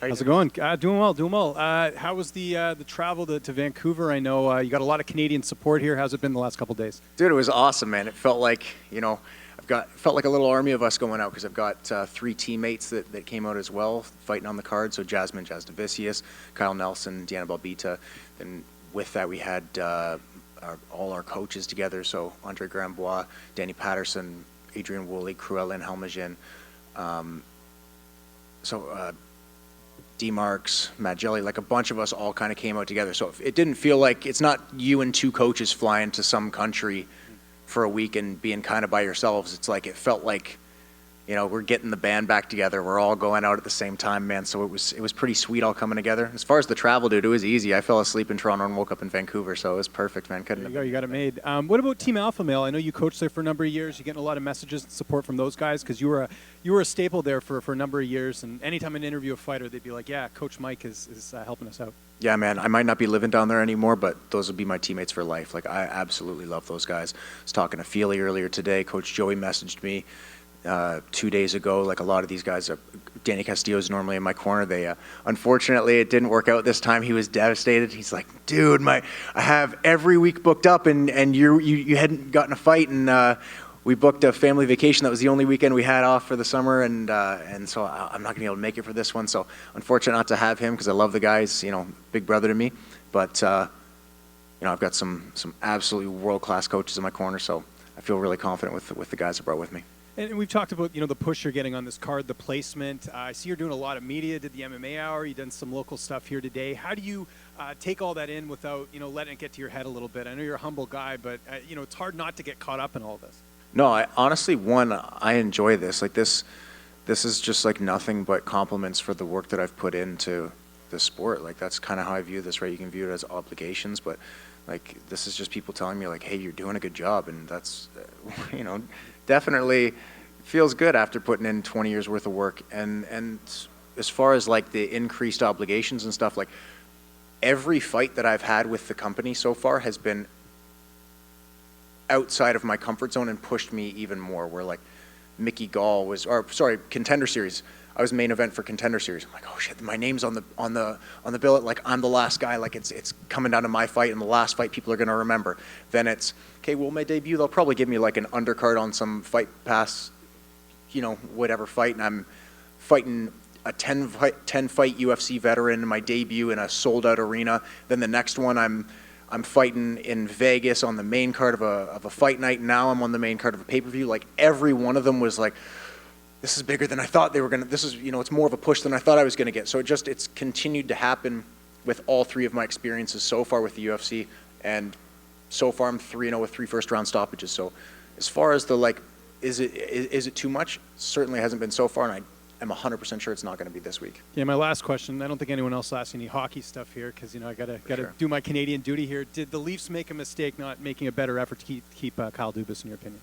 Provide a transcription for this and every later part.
How's it going? Doing well, doing well. How was the travel to Vancouver? I know you got a lot of Canadian support here. How's it been the last couple of days? Dude, it was awesome, man. It felt like, felt like a little army of us going out because I've got 3 teammates that came out as well, fighting on the card. So Jasmine Jasdavicius, Kyle Nelson, Deanna Balbita. And with that, we had all our coaches together. So Andre Grambois, Danny Patterson, Adrian Woolley, Cruellen Helmegen. D-Marks, Matt Jelly, like a bunch of us all kind of came out together. So it didn't feel like it's not you and 2 coaches flying to some country for a week and being kind of by yourselves. It's like it felt like, we're getting the band back together. We're all going out at the same time, man. So it was pretty sweet all coming together. As far as the travel, dude, it was easy. I fell asleep in Toronto and woke up in Vancouver, so it was perfect, man. There you go. You got it made. What about Team Alpha Male? I know you coached there for a number of years. You're getting a lot of messages and support from those guys because you were a staple there for a number of years. And anytime I interview a fighter, they'd be like, "Yeah, Coach Mike is helping us out." Yeah, man. I might not be living down there anymore, but those would be my teammates for life. Like, I absolutely love those guys. I was talking to Feely earlier today. Coach Joey messaged me 2 days ago. Like, a lot of these guys, Danny Castillo is normally in my corner. They unfortunately, it didn't work out this time. He was devastated. He's like, "Dude, I have every week booked up, and you hadn't gotten a fight, and we booked a family vacation. That was the only weekend we had off for the summer, and so I'm not going to be able to make it for this one." So unfortunate not to have him because I love the guys, big brother to me. But I've got some absolutely world-class coaches in my corner, so I feel really confident with the guys I brought with me. And we've talked about, the push you're getting on this card, the placement. I see you're doing a lot of media, did the MMA Hour, you've done some local stuff here today. How do you take all that in without, letting it get to your head a little bit? I know you're a humble guy, but, it's hard not to get caught up in all this. No, I honestly, I enjoy this. Like, this is just like nothing but compliments for the work that I've put into the sport. Like, that's kind of how I view this, right? You can view it as obligations, but like, this is just people telling me like, "Hey, you're doing a good job," and that's, definitely feels good after putting in 20 years worth of work. And as far as like the increased obligations and stuff, like every fight that I've had with the company so far has been outside of my comfort zone and pushed me even more. Where like Mickey Gall Contender Series. I was main event for Contender Series. I'm like, "Oh shit, my name's on the billet. Like, I'm the last guy. Like, it's coming down to my fight and the last fight people are gonna remember." Then it's okay. Well, my debut, they'll probably give me like an undercard on some Fight Pass, whatever fight, and I'm fighting a 10 fight UFC veteran in my debut in a sold out arena. Then the next one, I'm fighting in Vegas on the main card of a fight night. Now I'm on the main card of a pay-per-view. Like, every one of them was like, "This is bigger than I thought they were going to, this is, it's more of a push than I thought I was going to get." So it's continued to happen with all 3 of my experiences so far with the UFC. And so far I'm 3-0 with 3 first-round stoppages. So as far as the, like, is it too much? Certainly hasn't been so far, and I'm 100% sure it's not going to be this week. Yeah, my last question. I don't think anyone else asked any hockey stuff here because, I got to do my Canadian duty here. Did the Leafs make a mistake not making a better effort to keep Kyle Dubas, in your opinion?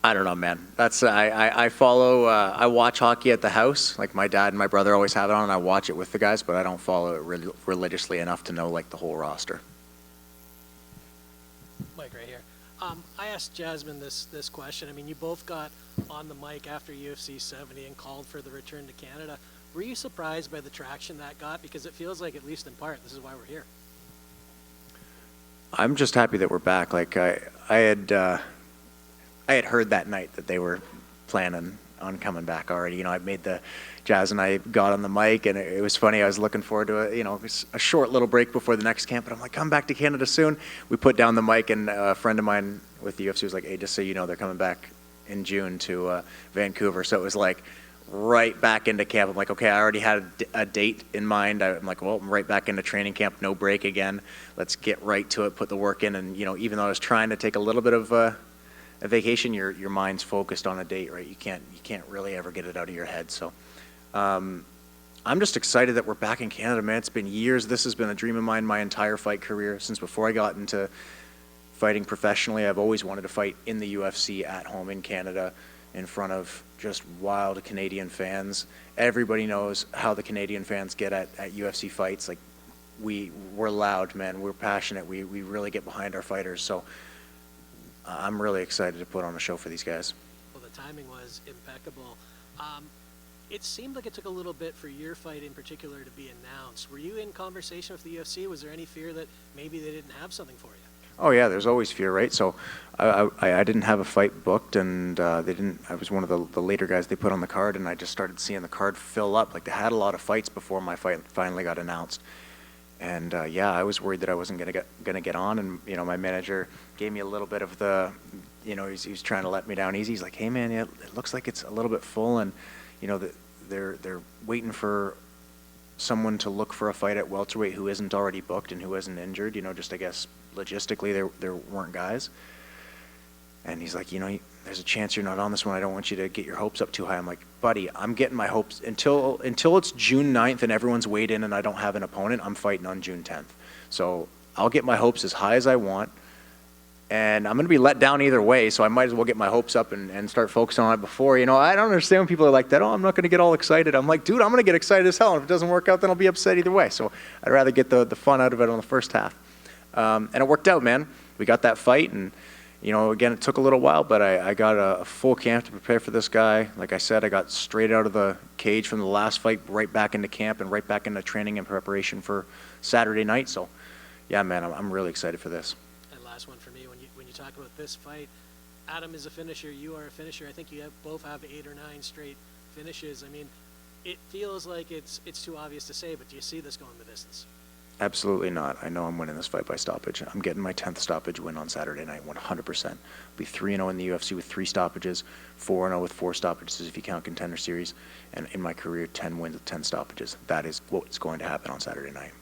I don't know, man. That's I follow. I watch hockey at the house. Like, my dad and my brother always have it on, and I watch it with the guys. But I don't follow it religiously enough to know like the whole roster. Mike, right here. I asked Jasmine this question. I mean, you both got on the mic after UFC 70 and called for the return to Canada. Were you surprised by the traction that got? Because it feels like, at least in part, this is why we're here. I'm just happy that we're back. Like, I had heard that night that they were planning on coming back already. I made Jazz and I got on the mic, and it was funny. I was looking forward to a short little break before the next camp, but I'm like, "Come back to Canada soon." We put down the mic, and a friend of mine with the UFC was like, "Hey, just so you know, they're coming back in June to Vancouver." So it was like right back into camp. I'm like, okay, I already had a date in mind. I'm like, well, I'm right back into training camp, no break again. Let's get right to it, put the work in. And, even though I was trying to take a little bit of a vacation, your mind's focused on a date, right? You can't really ever get it out of your head. So I'm just excited that we're back in Canada, man. It's been years. This has been a dream of mine my entire fight career. Since before I got into fighting professionally, I've always wanted to fight in the UFC at home in Canada in front of just wild Canadian fans. Everybody knows how the Canadian fans get at UFC fights. Like, we're loud, man. We're passionate. We really get behind our fighters. So I'm really excited to put on a show for these guys. Well, the timing was impeccable. it seemed like it took a little bit for your fight in particular to be announced. Were you in conversation with the UFC? Was there any fear that maybe they didn't have something for you? Oh yeah, there's always fear, right? So I didn't have a fight booked, and they didn't. I was one of the later guys they put on the card, and I just started seeing the card fill up. Like, they had a lot of fights before my fight finally got announced, and yeah, I was worried that I wasn't gonna get on, and my manager gave me a little bit of the, he was trying to let me down easy. He's like, hey man, yeah, it looks like it's a little bit full, and they're waiting for someone to look for a fight at welterweight who isn't already booked and who isn't injured. Just, I guess, logistically there weren't guys. And he's like, there's a chance you're not on this one. I don't want you to get your hopes up too high. I'm like, buddy, I'm getting my hopes until it's June 9th and everyone's weighed in and I don't have an opponent. I'm fighting on June 10th. So I'll get my hopes as high as I want. And I'm going to be let down either way, so I might as well get my hopes up and start focusing on it before. I don't understand when people are like that. Oh, I'm not going to get all excited. I'm like, dude, I'm going to get excited as hell. And if it doesn't work out, then I'll be upset either way. So I'd rather get the fun out of it on the first half. And it worked out, man. We got that fight, and again, it took a little while, but I got a full camp to prepare for this guy. Like I said, I got straight out of the cage from the last fight, right back into camp and right back into training and preparation for Saturday night. So, yeah, man, I'm really excited for this. And last one for me, when you talk about this fight, Adam is a finisher, you are a finisher. I think you both have 8 or 9 straight finishes. I mean, it feels like it's too obvious to say, but do you see this going the distance? Absolutely not. I know I'm winning this fight by stoppage. I'm getting my 10th stoppage win on Saturday night, 100%. I'll be 3-0 in the UFC with 3 stoppages, 4-0 with 4 stoppages if you count Contender Series, and in my career, 10 wins with 10 stoppages. That is what's going to happen on Saturday night.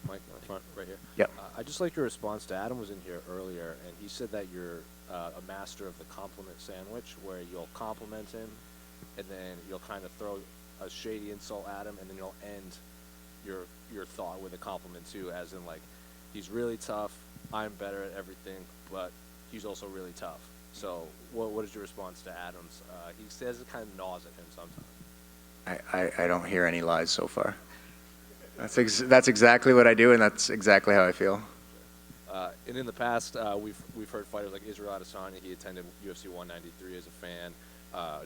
Mike, front, right here. Yep. I just liked your response to Adam was in here earlier, and he said that you're a master of the compliment sandwich, where you'll compliment him, and then you'll kind of throw a shady insult at him, and then you'll end your thought with a compliment too, as in, like, he's really tough, I'm better at everything, but he's also really tough. So what is your response to Adam's? He says it kind of gnaws at him sometimes. I don't hear any lies so far. That's exactly what I do, and that's exactly how I feel. And in the past, we've heard fighters like Israel Adesanya. He attended UFC 193 as a fan.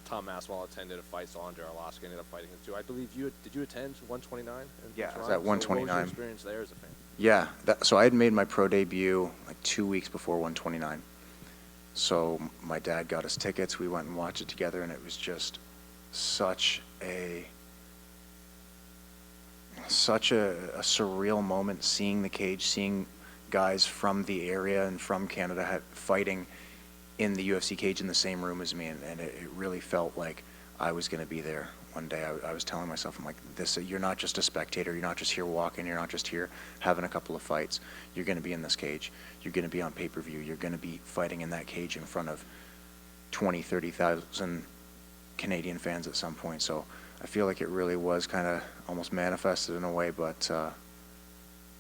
Tom Masvidal attended a fight, so Andre Arlovski ended up fighting him too. I believe did you attend 129? Yeah, I was at 129. So what was your experience there as a fan? Yeah, so I had made my pro debut like 2 weeks before 129. So my dad got us tickets. We went and watched it together, and it was just such a surreal moment, seeing the cage, seeing guys from the area and from Canada fighting in the UFC cage in the same room as me, and it really felt like I was going to be there one day. I was telling myself, I'm like, you're not just a spectator, you're not just here walking, you're not just here having a couple of fights. You're going to be in this cage. You're going to be on pay-per-view. You're going to be fighting in that cage in front of 20, 30,000 Canadian fans at some point. So I feel like it really was kind of almost manifested in a way, but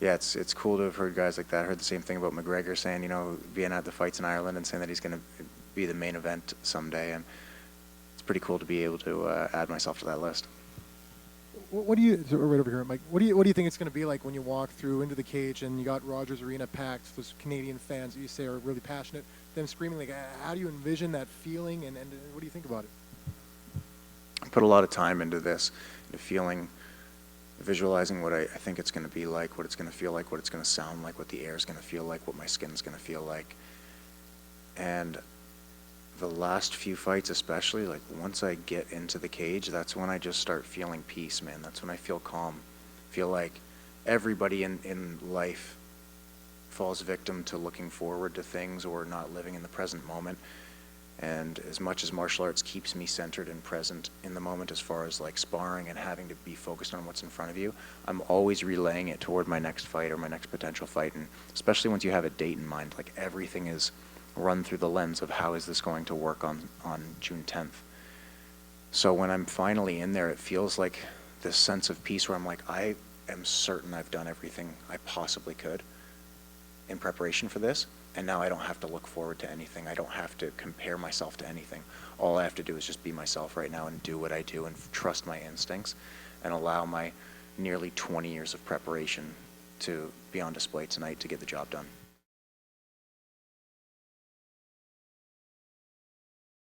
yeah, it's cool to have heard guys like that. I heard the same thing about McGregor saying, being at the fights in Ireland and saying that he's going to be the main event someday, and it's pretty cool to be able to add myself to that list. What do you, right over here, Mike, what do you think it's going to be like when you walk through into the cage and you got Rogers Arena packed, those Canadian fans that you say are really passionate, them screaming, like, how do you envision that feeling, and what do you think about it? I put a lot of time into this, the feeling, visualizing what I think it's going to be like, what it's going to feel like, what it's going to sound like, what the air is going to feel like, what my skin's going to feel like. And the last few fights especially, like, once I get into the cage, that's when I just start feeling peace, man. That's when I feel calm. Feel like everybody in life falls victim to looking forward to things or not living in the present moment. And as much as martial arts keeps me centered and present in the moment, as far as like sparring and having to be focused on what's in front of you, I'm always relaying it toward my next fight or my next potential fight. And especially once you have a date in mind, like, everything is run through the lens of how is this going to work on June 10th. So when I'm finally in there, it feels like this sense of peace where I'm like, I am certain I've done everything I possibly could in preparation for this. And now I don't have to look forward to anything. I don't have to compare myself to anything. All I have to do is just be myself right now and do what I do and trust my instincts and allow my nearly 20 years of preparation to be on display tonight to get the job done.